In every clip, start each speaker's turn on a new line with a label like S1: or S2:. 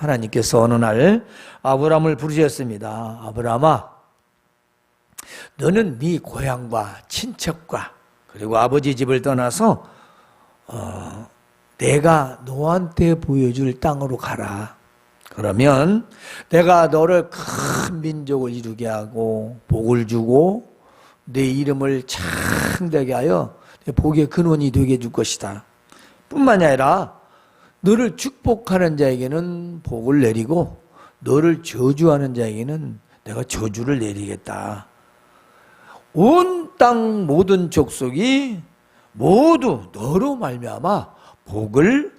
S1: 하나님께서 어느 날 아브라함을 부르셨습니다. 아브라함아, 너는 네 고향과 친척과 그리고 아버지 집을 떠나서 내가 너한테 보여줄 땅으로 가라. 그러면 내가 너를 큰 민족을 이루게 하고 복을 주고 내 이름을 창대하게 하여 복의 근원이 되게 해줄 것이다. 뿐만이 아니라 너를 축복하는 자에게는 복을 내리고 너를 저주하는 자에게는 내가 저주를 내리겠다. 온 땅 모든 족속이 모두 너로 말미암아 복을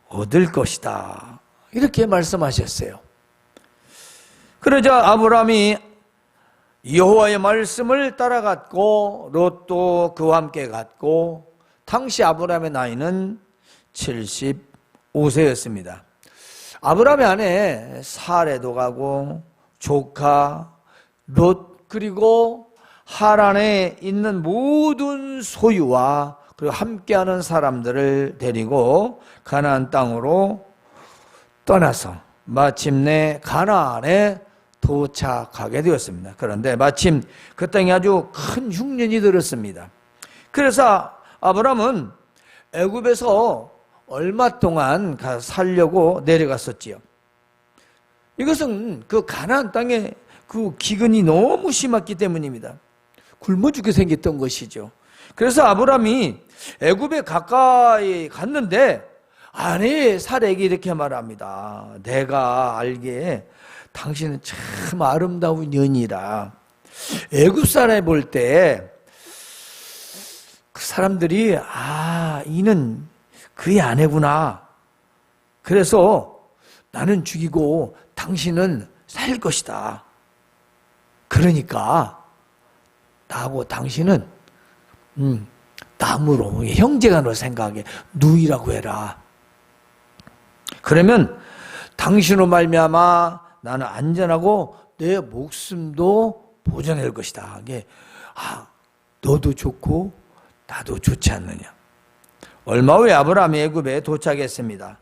S1: 얻을 것이다. 이렇게 말씀하셨어요. 그러자 아브라함이 여호와의 말씀을 따라갔고 롯도 그와 함께 갔고 당시 아브라함의 나이는 75세였습니다. 아브라함의 아내 사레도 가고 조카 롯 그리고 하란에 있는 모든 소유와 그리고 함께하는 사람들을 데리고 가나안 땅으로 떠나서 마침내 가나안에 도착하게 되었습니다. 그런데 마침 그 땅에 아주 큰 흉년이 들었습니다. 그래서 아브라함은 애굽에서 얼마 동안 살려고 내려갔었지요. 이것은 그 가나안 땅에 그 기근이 너무 심했기 때문입니다. 굶어 죽게 생겼던 것이죠. 그래서 아브라함이 애굽에 가까이 갔는데 아내 사레에게 이렇게 말합니다. 내가 알기에 당신은 참 아름다운 여인이라. 애굽 사람이 볼 때 그 사람들이 이는 그의 아내구나. 그래서 나는 죽이고 당신은 살 것이다. 그러니까 나하고 당신은 남으로 형제간으로 생각하게 누이라고 해라. 그러면 당신으로 말미암아 나는 안전하고 내 목숨도 보존할 것이다. 이게 너도 좋고 나도 좋지 않느냐. 얼마 후에 아브라함이 애굽에 도착했습니다.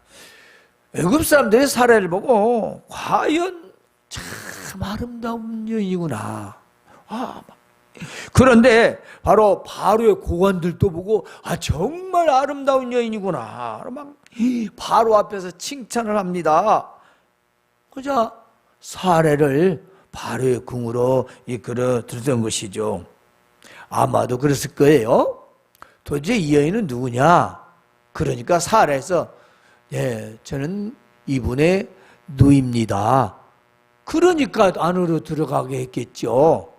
S1: 애굽 사람들의 사례를 보고 과연 참 아름다운 여인이구나. 그런데 바로 바로의 고관들도 보고 정말 아름다운 여인이구나. 막 바로 앞에서 칭찬을 합니다. 그저 사례를 바로의 궁으로 이끌어 들던 것이죠. 아마도 그랬을 거예요. 도대체 이 여인은 누구냐? 그러니까 사례에서 저는 이분의 누이입니다. 그러니까 안으로 들어가게 했겠죠.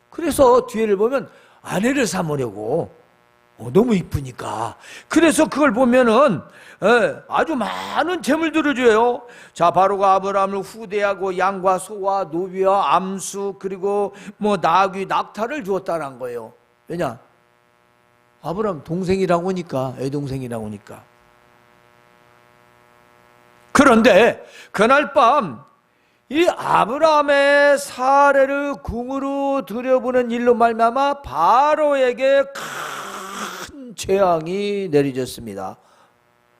S1: 그래서 뒤를 보면 아내를 삼으려고 너무 이쁘니까. 그래서 그걸 보면은 아주 많은 재물들을 줘요. 자, 바로가 아브라함을 후대하고 양과 소와 노비와 암수 그리고 나귀 낙타를 주었다는 거예요. 왜냐? 아브라함 동생이라고 하니까, 애동생이라고 하니까. 그런데 그날 밤 이 아브라함의 사례를 궁으로 들여보는 일로 말미암아 바로에게 큰 재앙이 내려졌습니다.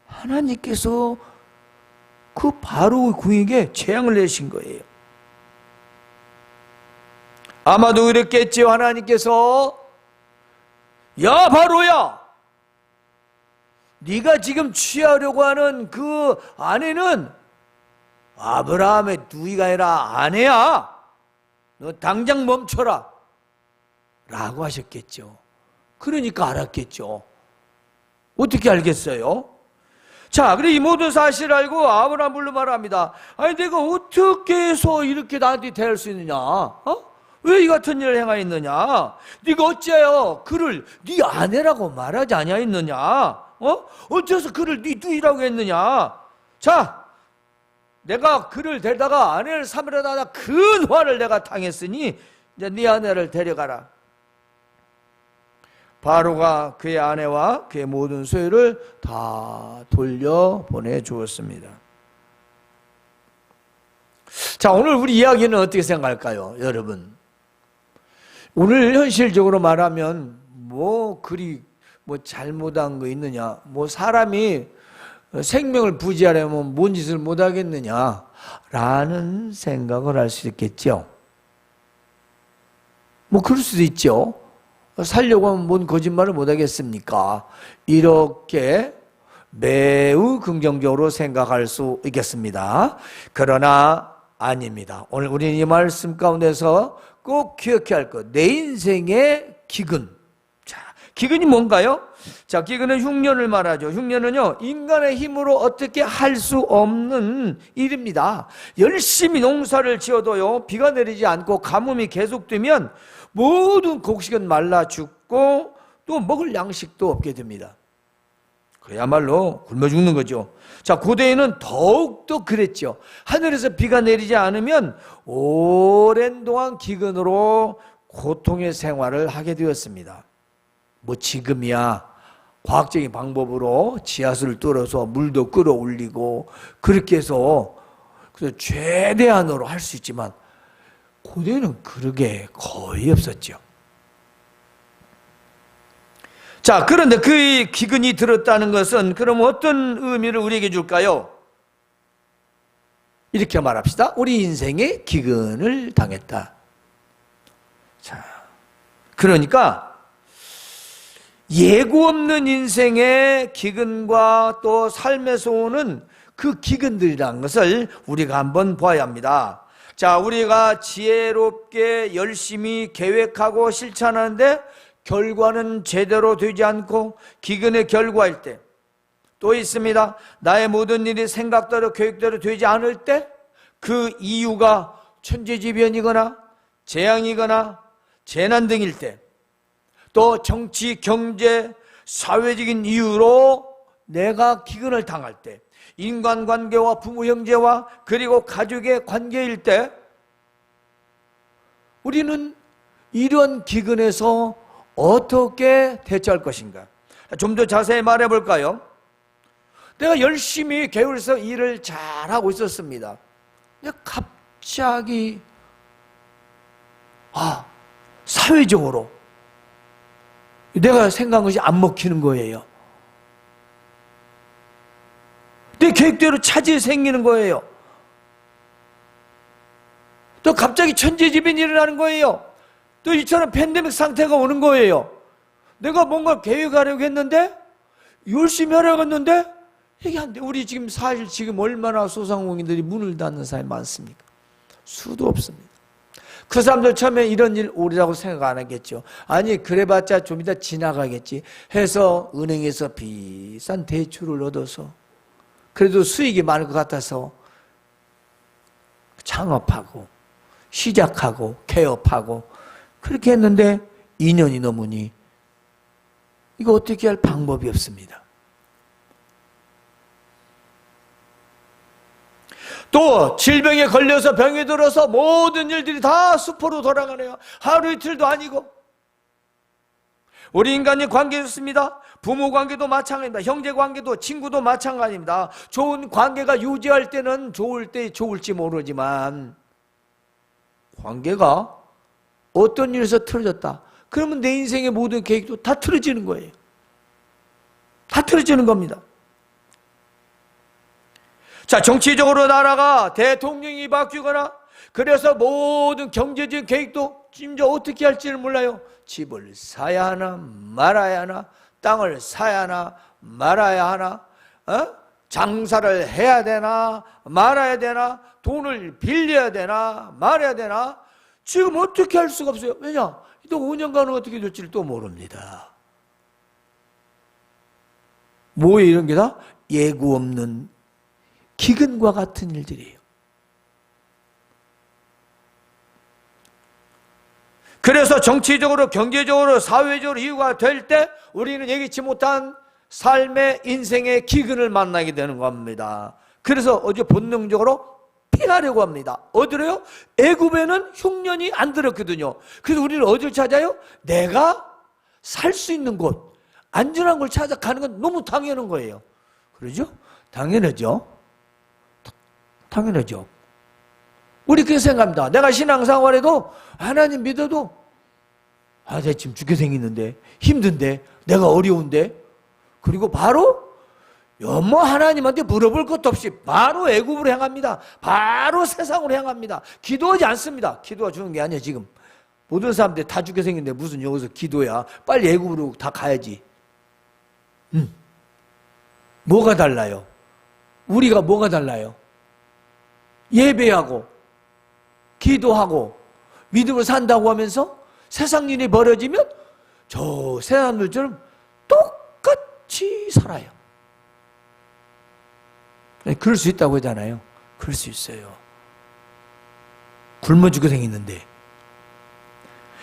S1: 하나님께서 그 바로 궁에게 재앙을 내신 거예요. 아마도 그랬겠지요. 하나님께서 야 바로야, 네가 지금 취하려고 하는 그 아내는 아브라함의 누이가 아니라 아내야. 너 당장 멈춰라 라고 하셨겠죠. 그러니까 알았겠죠. 어떻게 알겠어요? 자, 그래 이 모든 사실을 알고 아브라함 불러 말합니다. 내가 어떻게 해서 이렇게 나한테 대할 수 있느냐? 왜 이 같은 일을 행하였느냐? 네가 어찌하여 그를 네 아내라고 말하지 아니하였느냐? 어째서 그를 네 누이라고 했느냐? 자, 내가 그를 데려다가 아내를 삼으려다가 큰 화를 내가 당했으니 이제 네 아내를 데려가라. 바로가 그의 아내와 그의 모든 소유를 다 돌려보내 주었습니다. 자, 오늘 우리 이야기는 어떻게 생각할까요, 여러분? 오늘 현실적으로 말하면 그리 잘못한 거 있느냐? 사람이 생명을 부지하려면 뭔 짓을 못하겠느냐라는 생각을 할 수 있겠죠. 뭐 그럴 수도 있죠. 살려고 하면 뭔 거짓말을 못하겠습니까? 이렇게 매우 긍정적으로 생각할 수 있겠습니다. 그러나 아닙니다. 오늘 우리는 이 말씀 가운데서 꼭 기억해야 할 것, 내 인생의 기근. 자, 기근이 뭔가요? 자, 기근은 흉년을 말하죠. 흉년은요, 인간의 힘으로 어떻게 할 수 없는 일입니다. 열심히 농사를 지어도요, 비가 내리지 않고 가뭄이 계속되면 모든 곡식은 말라 죽고 또 먹을 양식도 없게 됩니다. 그야말로 굶어 죽는 거죠. 자, 고대에는 더욱더 그랬죠. 하늘에서 비가 내리지 않으면 오랜 동안 기근으로 고통의 생활을 하게 되었습니다. 뭐 지금이야 과학적인 방법으로 지하수를 뚫어서 물도 끌어올리고 그렇게 해서 그래서 최대한으로 할 수 있지만 고대에는 그러게 거의 없었죠. 자, 그런데 그 기근이 들었다는 것은 그럼 어떤 의미를 우리에게 줄까요? 이렇게 말합시다. 우리 인생에 기근을 당했다. 자, 그러니까 예고 없는 인생의 기근과 또 삶에서 오는 그 기근들이라는 것을 우리가 한번 봐야 합니다. 자, 우리가 지혜롭게 열심히 계획하고 실천하는데 결과는 제대로 되지 않고 기근의 결과일 때, 또 있습니다. 나의 모든 일이 생각대로 계획대로 되지 않을 때 그 이유가 천재지변이거나 재앙이거나 재난 등일 때, 또 정치, 경제, 사회적인 이유로 내가 기근을 당할 때, 인간관계와 부모 형제와 그리고 가족의 관계일 때 우리는 이런 기근에서 어떻게 대처할 것인가? 좀 더 자세히 말해 볼까요? 내가 열심히 계획해서 일을 잘하고 있었습니다. 근데 갑자기 사회적으로 내가 생각한 것이 안 먹히는 거예요. 내 계획대로 차질이 생기는 거예요. 또 갑자기 천재지변이 일어나는 거예요. 또 이처럼 팬데믹 상태가 오는 거예요. 내가 뭔가 계획하려고 했는데 열심히 하려고 했는데 이게 안 돼. 우리 지금 사실 지금 얼마나 소상공인들이 문을 닫는 사람이 많습니까? 수도 없습니다. 그 사람들 처음에 이런 일 오리라고 생각 안 하겠죠. 아니 그래봤자 좀 이따 지나가겠지 해서 은행에서 비싼 대출을 얻어서 그래도 수익이 많을 것 같아서 창업하고 시작하고 개업하고 그렇게 했는데 2년이 넘으니 이거 어떻게 할 방법이 없습니다. 또 질병에 걸려서 병에 들어서 모든 일들이 다 수포로 돌아가네요. 하루 이틀도 아니고. 우리 인간이 관계 좋습니다. 부모 관계도 마찬가지입니다. 형제 관계도 친구도 마찬가지입니다. 좋은 관계가 유지할 때는 좋을 때 좋을지 모르지만 관계가 어떤 일에서 틀어졌다. 그러면 내 인생의 모든 계획도 다 틀어지는 거예요. 다 틀어지는 겁니다. 자, 정치적으로 나라가 대통령이 바뀌거나 그래서 모든 경제적인 계획도 심지어 어떻게 할지를 몰라요. 집을 사야 하나 말아야 하나, 땅을 사야 하나 말아야 하나, 장사를 해야 되나 말아야 되나, 돈을 빌려야 되나 말아야 되나, 지금 어떻게 할 수가 없어요. 왜냐? 또 5년간은 어떻게 될지를 또 모릅니다. 뭐에 이런 게 다 예고 없는 기근과 같은 일들이에요. 그래서 정치적으로, 경제적으로, 사회적으로 이유가 될 때 우리는 예기치 못한 삶의 인생의 기근을 만나게 되는 겁니다. 그래서 어제 본능적으로 피하려고 합니다. 어디로요? 애굽에는 흉년이 안 들었거든요. 그래서 우리는 어디를 찾아요? 내가 살 수 있는 곳, 안전한 걸 찾아가는 건 너무 당연한 거예요. 그러죠? 당연하죠. 당연하죠. 우리 그렇게 생각합니다. 내가 신앙생활에도 하나님 믿어도 내 지금 죽게 생겼는데 힘든데 내가 어려운데, 그리고 바로 뭐 하나님한테 물어볼 것도 없이 바로 애굽으로 향합니다. 바로 세상으로 향합니다. 기도하지 않습니다. 기도가 주는 게 아니야. 지금 모든 사람들이 다 죽게 생겼는데 무슨 여기서 기도야. 빨리 애굽으로 다 가야지. 뭐가 달라요? 우리가 뭐가 달라요? 예배하고 기도하고 믿음으로 산다고 하면서 세상 일이 벌어지면 저 세상들처럼 똑같이 살아요. 그럴 수 있다고 하잖아요. 그럴 수 있어요. 굶어 죽게 생겼는데.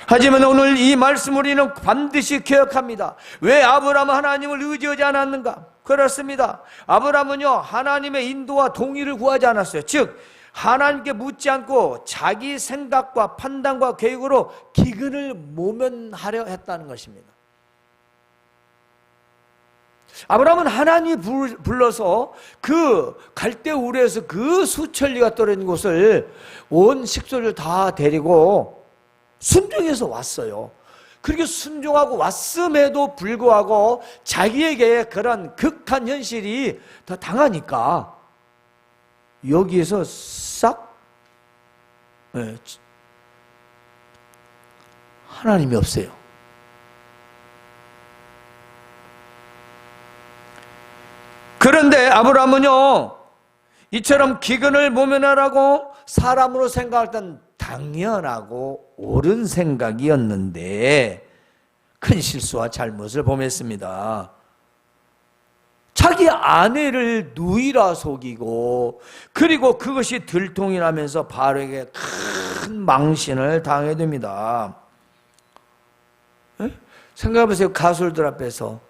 S1: 하지만 오늘 이 말씀 우리는 반드시 기억합니다. 왜 아브라함은 하나님을 의지하지 않았는가? 그렇습니다. 아브라함은요, 하나님의 인도와 동의를 구하지 않았어요. 즉 하나님께 묻지 않고 자기 생각과 판단과 계획으로 기근을 모면하려 했다는 것입니다. 아브라함은 하나님이 불러서 그 갈대 우르에서 그 수천리가 떨어진 곳을 온 식소를 다 데리고 순종해서 왔어요. 그렇게 순종하고 왔음에도 불구하고 자기에게 그런 극한 현실이 더 당하니까 여기에서 싹 하나님이 없어요. 그런데 아브라함은요, 이처럼 기근을 모면하라고 사람으로 생각할 땐 당연하고 옳은 생각이었는데 큰 실수와 잘못을 범했습니다. 자기 아내를 누이라 속이고 그리고 그것이 들통이 나면서 바로에게 큰 망신을 당하게 됩니다. 생각해보세요. 가술들 앞에서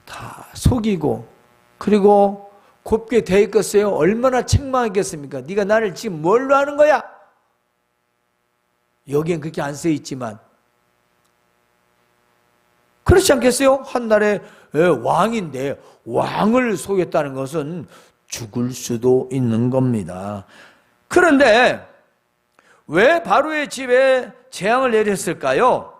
S1: 다 속이고 그리고 곱게 대했겠어요? 얼마나 책망했겠습니까? 네가 나를 지금 뭘로 하는 거야? 여기엔 그렇게 안 써 있지만 그렇지 않겠어요? 한나라의 왕인데 왕을 속였다는 것은 죽을 수도 있는 겁니다. 그런데 왜 바로의 집에 재앙을 내렸을까요?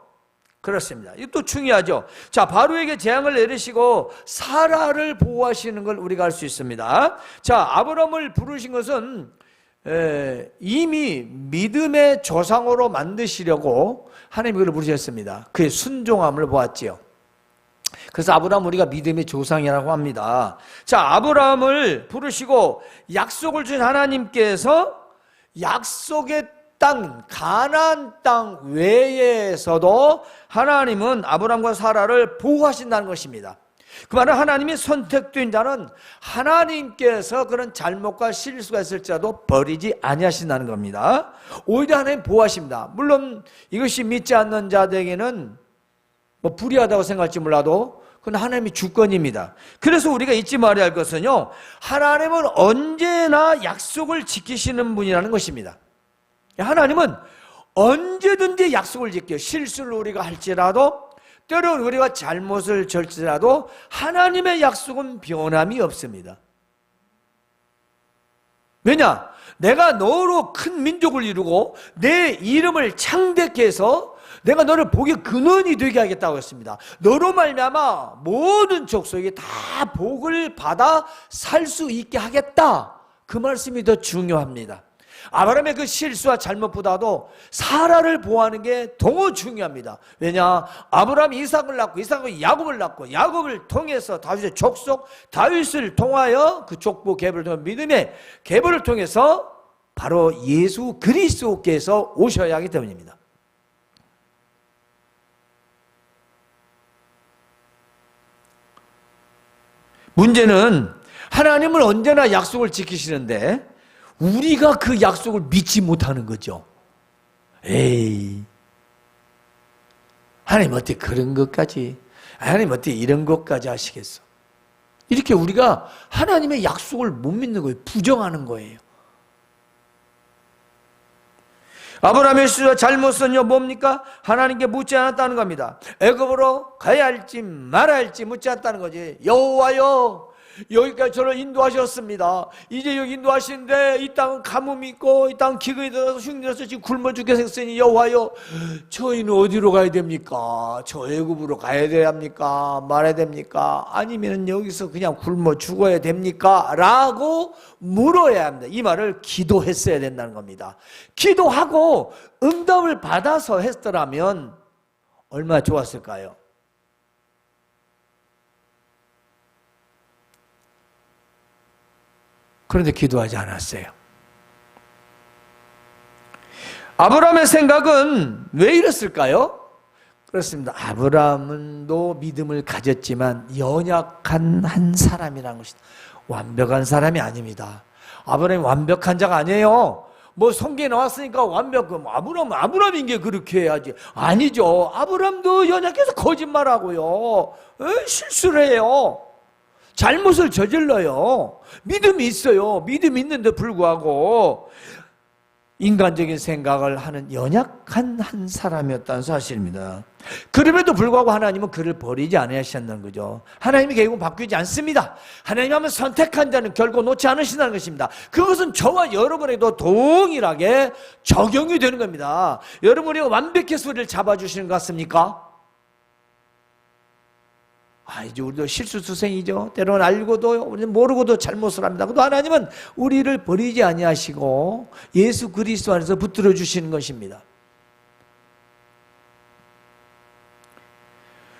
S1: 그렇습니다. 이것도 중요하죠. 자, 바로에게 재앙을 내리시고 사라를 보호하시는 걸 우리가 알 수 있습니다. 자, 아브라함을 부르신 것은 이미 믿음의 조상으로 만드시려고 하나님이 그를 부르셨습니다. 그의 순종함을 보았지요. 그래서 아브라함 우리가 믿음의 조상이라고 합니다. 자, 아브라함을 부르시고 약속을 준 하나님께서 약속의 땅, 가나안 땅 외에서도 하나님은 아브라함과 사라를 보호하신다는 것입니다. 그 말은 하나님이 선택된 자는 하나님께서 그런 잘못과 실수가 있을지라도 버리지 아니하신다는 겁니다. 오히려 하나님 보호하십니다. 물론 이것이 믿지 않는 자들에게는 불의하다고 생각할지 몰라도 그건 하나님의 주권입니다. 그래서 우리가 잊지 말아야 할 것은요, 하나님은 언제나 약속을 지키시는 분이라는 것입니다. 하나님은 언제든지 약속을 지켜요. 실수를 우리가 할지라도 때로는 우리가 잘못을 절지라도 하나님의 약속은 변함이 없습니다. 왜냐? 내가 너로 큰 민족을 이루고 내 이름을 창대케 해서 내가 너를 복의 근원이 되게 하겠다고 했습니다. 너로 말미암아 모든 족속이 다 복을 받아 살 수 있게 하겠다. 그 말씀이 더 중요합니다. 아브라함의 그 실수와 잘못보다도 사라를 보호하는 게 더 중요합니다. 왜냐? 아브라함이 이삭을 낳고 이삭은 야곱을 낳고 야곱을 통해서 다윗의 족속 다윗을 통하여 그 족보 계보를 통해 믿음의 계보를 통해서 바로 예수 그리스도께서 오셔야 하기 때문입니다. 문제는 하나님은 언제나 약속을 지키시는데 우리가 그 약속을 믿지 못하는 거죠. 에이, 하나님 어떻게 그런 것까지, 하나님 어떻게 이런 것까지 하시겠어? 이렇게 우리가 하나님의 약속을 못 믿는 거예요. 부정하는 거예요. 아브라함의 실수와 잘못은요 뭡니까? 하나님께 묻지 않았다는 겁니다. 애굽으로 가야 할지 말아야 할지 묻지 않았다는 거지. 여호와여, 여기까지 저를 인도하셨습니다. 이제 여기 인도하시는데 이 땅은 가뭄이 있고 이 땅은 기근이 들어서 흉내서 지금 굶어 죽게 생겼으니 여호와여, 저희는 어디로 가야 됩니까? 저 애굽으로 가야 됩니까? 말아야 됩니까? 아니면 여기서 그냥 굶어 죽어야 됩니까? 라고 물어야 합니다. 이 말을 기도했어야 된다는 겁니다. 기도하고 응답을 받아서 했더라면 얼마나 좋았을까요? 그런데 기도하지 않았어요. 아브라함의 생각은 왜 이랬을까요? 그렇습니다. 아브라함도 믿음을 가졌지만 연약한 한 사람이라는 것이다. 완벽한 사람이 아닙니다. 아브라함이 완벽한 자가 아니에요. 뭐 성경에 나왔으니까 아브라함인 게 그렇게 해야지. 아니죠. 아브라함도 연약해서 거짓말하고요. 실수를 해요. 잘못을 저질러요. 믿음이 있어요. 믿음이 있는데 불구하고 인간적인 생각을 하는 연약한 한 사람이었다는 사실입니다. 그럼에도 불구하고 하나님은 그를 버리지 않으셨다는 거죠. 하나님이 결국은 바뀌지 않습니다. 하나님 하면 선택한 자는 결코 놓지 않으신다는 것입니다. 그것은 저와 여러분에게도 동일하게 적용이 되는 겁니다. 여러분이 완벽해서 우리를 잡아주시는 것 같습니까? 이제 우리도 실수투성이죠. 때로는 알고도 우리는 모르고도 잘못을 합니다. 그래도 하나님은 우리를 버리지 아니하시고 예수 그리스도 안에서 붙들어 주시는 것입니다.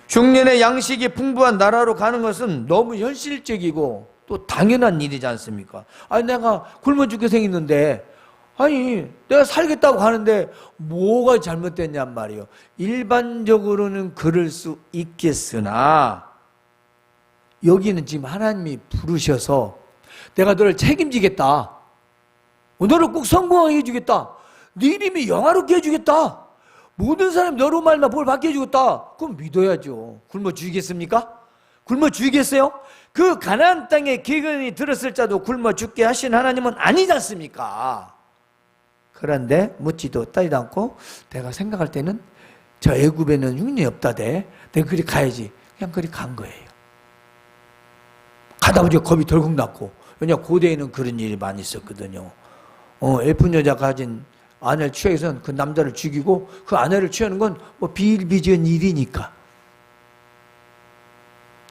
S1: 흉년의 양식이 풍부한 나라로 가는 것은 너무 현실적이고 또 당연한 일이지 않습니까? 내가 굶어 죽게 생겼는데 내가 살겠다고 하는데 뭐가 잘못됐냔 말이에요. 일반적으로는 그럴 수 있겠으나 여기는 지금 하나님이 부르셔서 내가 너를 책임지겠다. 너를 꼭 성공하게 해주겠다. 네 이름이 영화롭게 해주겠다. 모든 사람이 너로 말미암아 뭘 받게 해주겠다. 그럼 믿어야죠. 굶어 죽이겠습니까? 굶어 죽이겠어요? 그 가나안 땅에 기근이 들었을 자도 굶어 죽게 하신 하나님은 아니지 않습니까? 그런데 묻지도 따지도 않고 내가 생각할 때는 저 애굽에는 흉년이 없다대. 내가 그리 가야지. 그냥 그리 간 거예요. 가다 보니까 겁이 덜컥 났고, 왜냐 고대에는 그런 일이 많이 있었거든요. 예쁜 여자 가진 아내를 취해서는 그 남자를 죽이고 그 아내를 취하는 건 뭐 비일비재한 일이니까.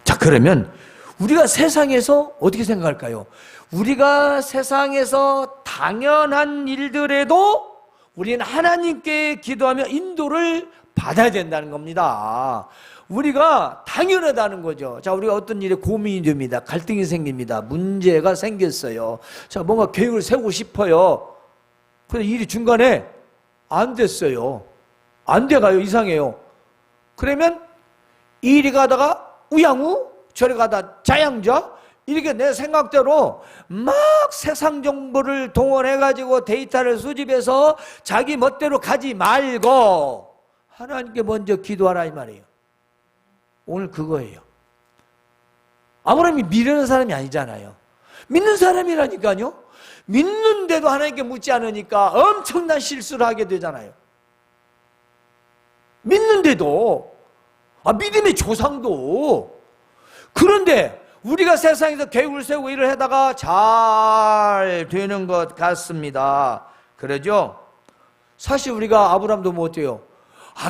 S1: 자, 그러면 우리가 세상에서 어떻게 생각할까요? 우리가 세상에서 당연한 일들에도 우리는 하나님께 기도하며 인도를 받아야 된다는 겁니다. 우리가 당연하다는 거죠. 자, 우리가 어떤 일에 고민이 됩니다. 갈등이 생깁니다. 문제가 생겼어요. 자, 뭔가 계획을 세우고 싶어요. 그런데 일이 중간에 안 됐어요. 안 돼가요. 이상해요. 그러면 이리 가다가 우양우, 저리 가다 자양자, 이렇게 내 생각대로 막 세상 정보를 동원해가지고 데이터를 수집해서 자기 멋대로 가지 말고 하나님께 먼저 기도하라 이 말이에요. 오늘 그거예요. 아브라함이 미련한 사람이 아니잖아요. 믿는 사람이라니까요. 믿는데도 하나님께 묻지 않으니까 엄청난 실수를 하게 되잖아요. 믿는데도, 믿음의 조상도. 그런데 우리가 세상에서 계획을 세우고 일을 하다가 잘 되는 것 같습니다. 그러죠? 사실 우리가 아브라함도 뭐 어때요?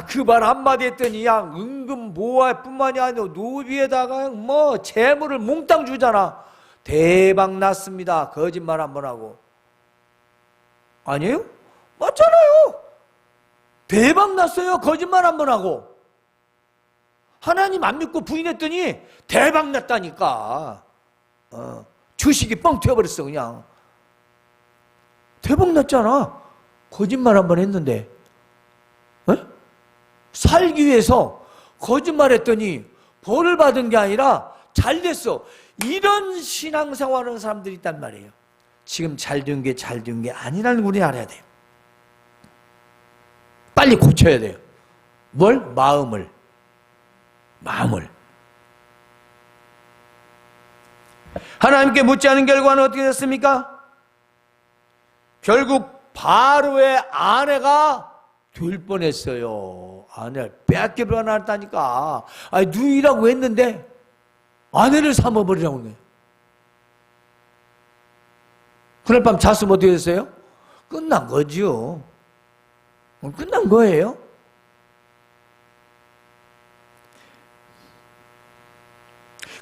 S1: 그 말 한마디 했더니 야 은근 모할 뿐만이 아니라 노비에다가 뭐 재물을 몽땅 주잖아. 대박 났습니다. 거짓말 한번 하고. 아니에요? 맞잖아요. 대박 났어요. 거짓말 한번 하고. 하나님 안 믿고 부인했더니 대박 났다니까. 주식이 뻥 튀어버렸어 그냥. 대박 났잖아. 거짓말 한번 했는데. 살기 위해서 거짓말했더니 벌을 받은 게 아니라 잘 됐어. 이런 신앙생활하는 사람들이 있단 말이에요. 지금 잘 된 게 잘 된 게 아니라는 걸 우리 알아야 돼요. 빨리 고쳐야 돼요. 뭘? 마음을. 하나님께 묻지 않은 결과는 어떻게 됐습니까? 결국 바로의 아내가 될 뻔했어요. 아내를 빼앗겨 버렸다니까. 누이라고 했는데 아내를 삼아버리라고 해. 그날 밤 잤으면 어떻게 됐어요? 끝난 거죠. 끝난 거예요.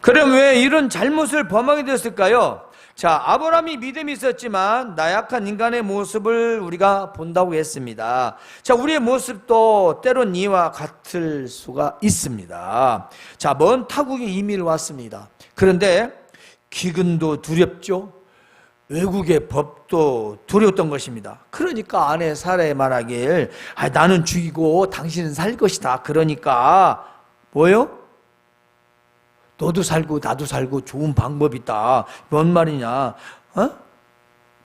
S1: 그럼 왜 이런 잘못을 범하게 됐을까요? 자, 아브라함이 믿음이 있었지만 나약한 인간의 모습을 우리가 본다고 했습니다. 자, 우리의 모습도 때론 이와 같을 수가 있습니다. 자, 먼 타국에 이민을 왔습니다. 그런데 기근도 두렵죠. 외국의 법도 두려웠던 것입니다. 그러니까 아내 사라에 말하길, 나는 죽이고 당신은 살 것이다. 그러니까 뭐요? 너도 살고 나도 살고 좋은 방법이 있다. 뭔 말이냐?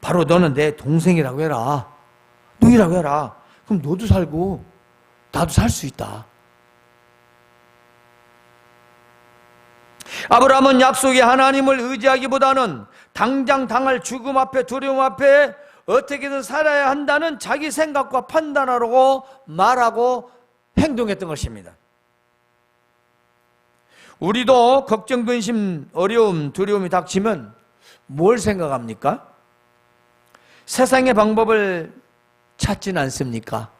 S1: 바로 너는 내 동생이라고 해라. 누이라고 해라. 그럼 너도 살고 나도 살 수 있다. 아브라함은 약속의 하나님을 의지하기보다는 당장 당할 죽음 앞에, 두려움 앞에 어떻게든 살아야 한다는 자기 생각과 판단하라고 말하고 행동했던 것입니다. 우리도 걱정, 근심, 어려움, 두려움이 닥치면 뭘 생각합니까? 세상의 방법을 찾지는 않습니까?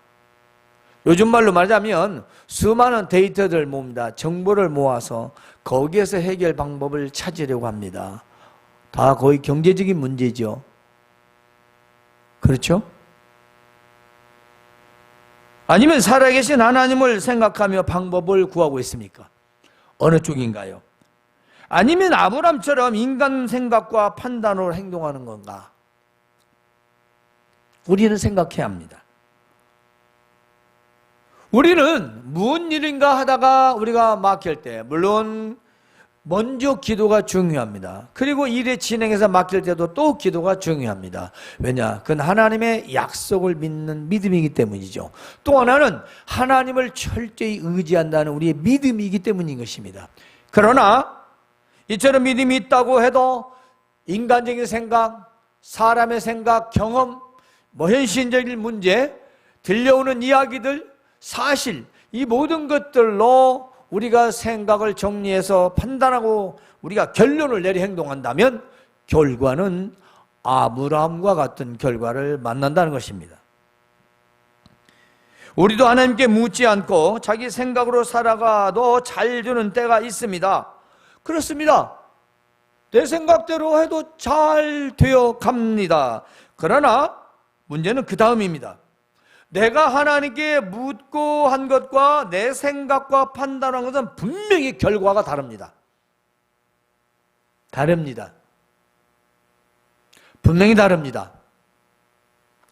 S1: 요즘 말로 말하자면 수많은 데이터들 모읍니다. 정보를 모아서 거기에서 해결 방법을 찾으려고 합니다. 다 거의 경제적인 문제죠. 그렇죠? 아니면 살아계신 하나님을 생각하며 방법을 구하고 있습니까? 어느 쪽인가요? 아니면 아브람처럼 인간 생각과 판단으로 행동하는 건가? 우리는 생각해야 합니다. 우리는 무슨 일인가 하다가 우리가 막힐 때, 물론 먼저 기도가 중요합니다. 그리고 일의 진행에서 막힐 때도 또 기도가 중요합니다. 왜냐? 그건 하나님의 약속을 믿는 믿음이기 때문이죠. 또 하나는 하나님을 철저히 의지한다는 우리의 믿음이기 때문인 것입니다. 그러나 이처럼 믿음이 있다고 해도 인간적인 생각, 사람의 생각, 경험, 현실적인 문제, 들려오는 이야기들, 사실, 이 모든 것들로 우리가 생각을 정리해서 판단하고 우리가 결론을 내려 행동한다면 결과는 아브라함과 같은 결과를 만난다는 것입니다. 우리도 하나님께 묻지 않고 자기 생각으로 살아가도 잘 되는 때가 있습니다. 그렇습니다. 내 생각대로 해도 잘 되어 갑니다. 그러나 문제는 그 다음입니다. 내가 하나님께 묻고 한 것과 내 생각과 판단한 것은 분명히 결과가 다릅니다. 다릅니다. 분명히 다릅니다.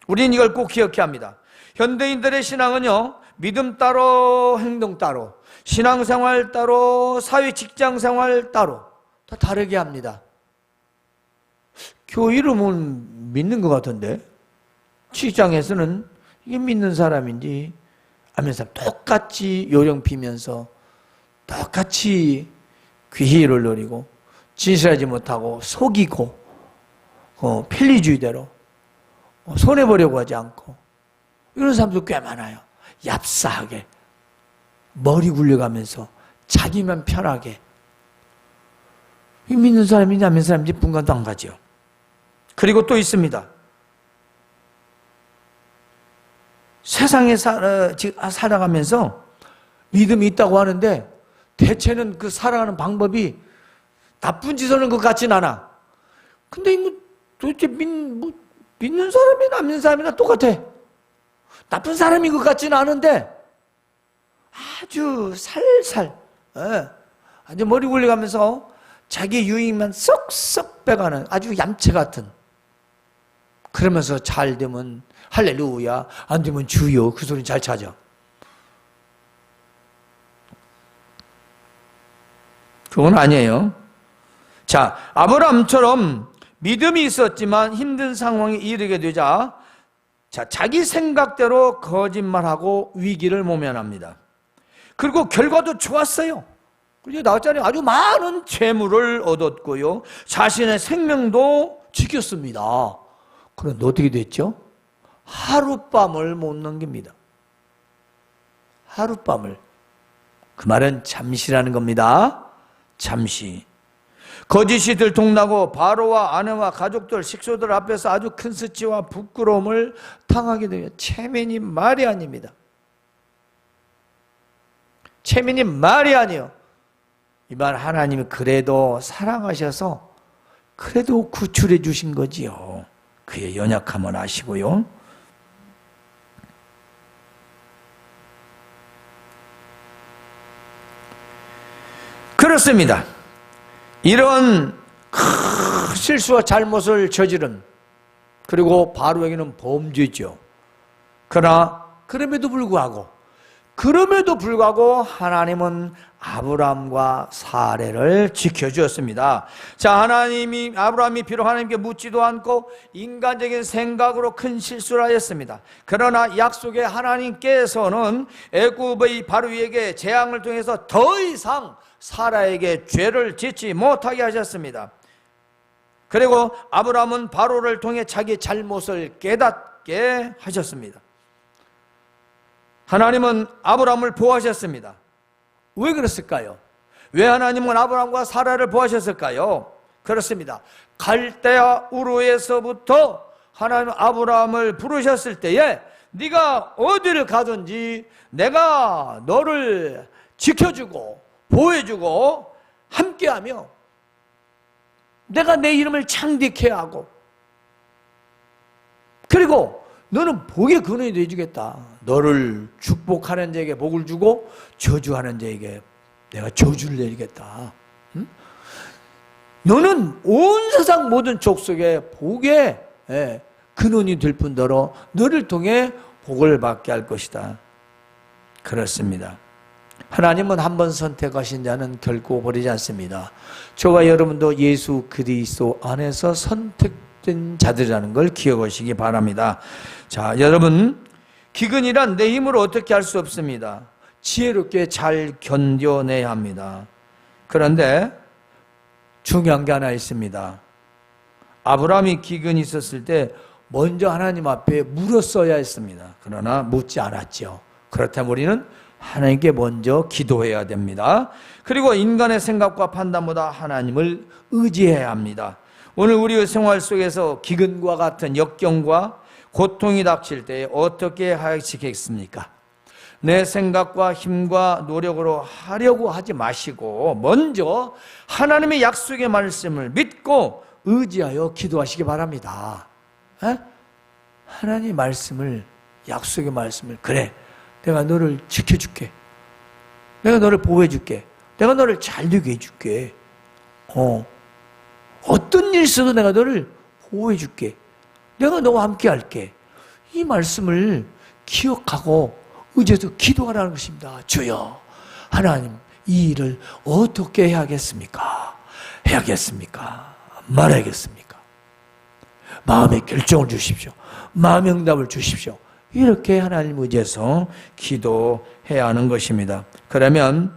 S1: 우리는 이걸 꼭 기억해야 합니다. 현대인들의 신앙은요, 믿음 따로 행동 따로, 신앙생활 따로, 사회 직장생활 따로 다 다르게 합니다. 교회로는 믿는 것 같은데 직장에서는 이게 믿는 사람인지 아는 사람 똑같이 요령 피면서 똑같이 귀희를 노리고 진실하지 못하고 속이고 편리주의대로 손해보려고 하지 않고 이런 사람도 꽤 많아요. 얍사하게 머리 굴려가면서 자기만 편하게 믿는 사람인지 안 믿는 사람인지 분간도 안 가죠. 그리고 또 있습니다. 세상에 살아가면서 믿음이 있다고 하는데 대체는 그 살아가는 방법이 나쁜 짓 하는 것 같진 않아. 근데 도대체 믿는 사람이나 안 믿는 사람이나 똑같아. 나쁜 사람인 것 같지는 않은데 아주 살살 아주 머리 굴려가면서 자기 유익만 쏙쏙 빼가는 아주 얌체 같은, 그러면서 잘 되면 할렐루야, 안 되면 주여, 그 소리 잘 찾아. 그건 아니에요. 자, 아브라함처럼 믿음이 있었지만 힘든 상황에 이르게 되자 자기 생각대로 거짓말하고 위기를 모면합니다. 그리고 결과도 좋았어요. 그리고 나왔잖아요. 아주 많은 재물을 얻었고요, 자신의 생명도 지켰습니다. 그런데 어떻게 됐죠? 하룻밤을 못 넘깁니다. 하룻밤을. 그 말은 잠시라는 겁니다. 잠시. 거짓이 들통나고 바로와 아내와 가족들, 식소들 앞에서 아주 큰 수치와 부끄러움을 당하게 되면 체면이 말이 아닙니다. 체면이 말이 아니요. 이 말 하나님이 그래도 사랑하셔서 그래도 구출해 주신 거지요. 그의 연약함을 아시고요. 그렇습니다. 이런 큰 실수와 잘못을 저지른, 그리고 바로에게는 범죄죠. 그러나 그럼에도 불구하고 하나님은 아브라함과 사례를 지켜주었습니다. 자, 아브라함이 비록 하나님께 묻지도 않고 인간적인 생각으로 큰 실수를 하였습니다. 그러나 약속의 하나님께서는 애굽의 바로에게 재앙을 통해서 더 이상 사라에게 죄를 짓지 못하게 하셨습니다. 그리고 아브라함은 바로를 통해 자기 잘못을 깨닫게 하셨습니다. 하나님은 아브라함을 보호하셨습니다. 왜 그랬을까요? 왜 하나님은 아브라함과 사라를 보호하셨을까요? 그렇습니다. 갈대아 우르에서부터 하나님은 아브라함을 부르셨을 때에 네가 어디를 가든지 내가 너를 지켜주고 보호해주고 함께하며 내가 내 이름을 창대케 하고, 그리고 너는 복의 근원이 되어주겠다. 너를 축복하는 자에게 복을 주고 저주하는 자에게 내가 저주를 내리겠다. 응? 너는 온 세상 모든 족속의 복의 근원이 될 뿐더러 너를 통해 복을 받게 할 것이다. 그렇습니다. 하나님은 한 번 선택하신 자는 결코 버리지 않습니다. 저와 여러분도 예수 그리스도 안에서 선택된 자들이라는 걸 기억하시기 바랍니다. 자, 여러분, 기근이란 내 힘으로 어떻게 할 수 없습니다. 지혜롭게 잘 견뎌내야 합니다. 그런데 중요한 게 하나 있습니다. 아브라함이 기근이 있었을 때 먼저 하나님 앞에 물었어야 했습니다. 그러나 묻지 않았죠. 그렇다면 우리는 하나님께 먼저 기도해야 됩니다. 그리고 인간의 생각과 판단보다 하나님을 의지해야 합니다. 오늘 우리의 생활 속에서 기근과 같은 역경과 고통이 닥칠 때 어떻게 하시겠습니까? 내 생각과 힘과 노력으로 하려고 하지 마시고 먼저 하나님의 약속의 말씀을 믿고 의지하여 기도하시기 바랍니다. 하나님의 말씀을, 약속의 말씀을, 그래, 내가 너를 지켜줄게, 내가 너를 보호해줄게, 내가 너를 잘되게 해줄게, 어떤 일 있어도 내가 너를 보호해줄게, 내가 너와 함께 할게. 이 말씀을 기억하고 의지해서 기도하라는 것입니다. 주여, 하나님, 이 일을 어떻게 해야겠습니까? 말하겠습니까? 마음의 결정을 주십시오. 마음의 응답을 주십시오. 이렇게 하나님 의지해서 기도해야 하는 것입니다. 그러면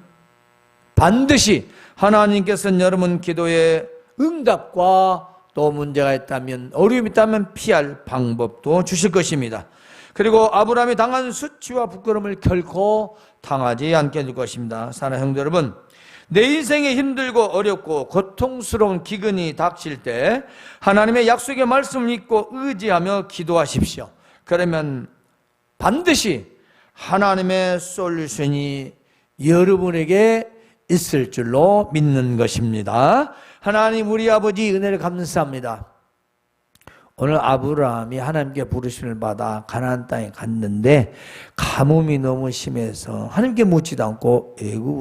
S1: 반드시 하나님께서는 여러분 기도의 응답과 또 문제가 있다면, 어려움이 있다면 피할 방법도 주실 것입니다. 그리고 아브라함이 당한 수치와 부끄러움을 결코 당하지 않게 해줄 것입니다. 사랑하는 형제 여러분, 내 인생에 힘들고 어렵고 고통스러운 기근이 닥칠 때 하나님의 약속의 말씀을 믿고 의지하며 기도하십시오. 그러면 반드시 하나님의 솔루션이 여러분에게 있을 줄로 믿는 것입니다. 하나님 우리 아버지 은혜를 감사합니다. 오늘 아브라함이 하나님께 부르심을 받아 가나안 땅에 갔는데 가뭄이 너무 심해서 하나님께 묻지도 않고 애굽으로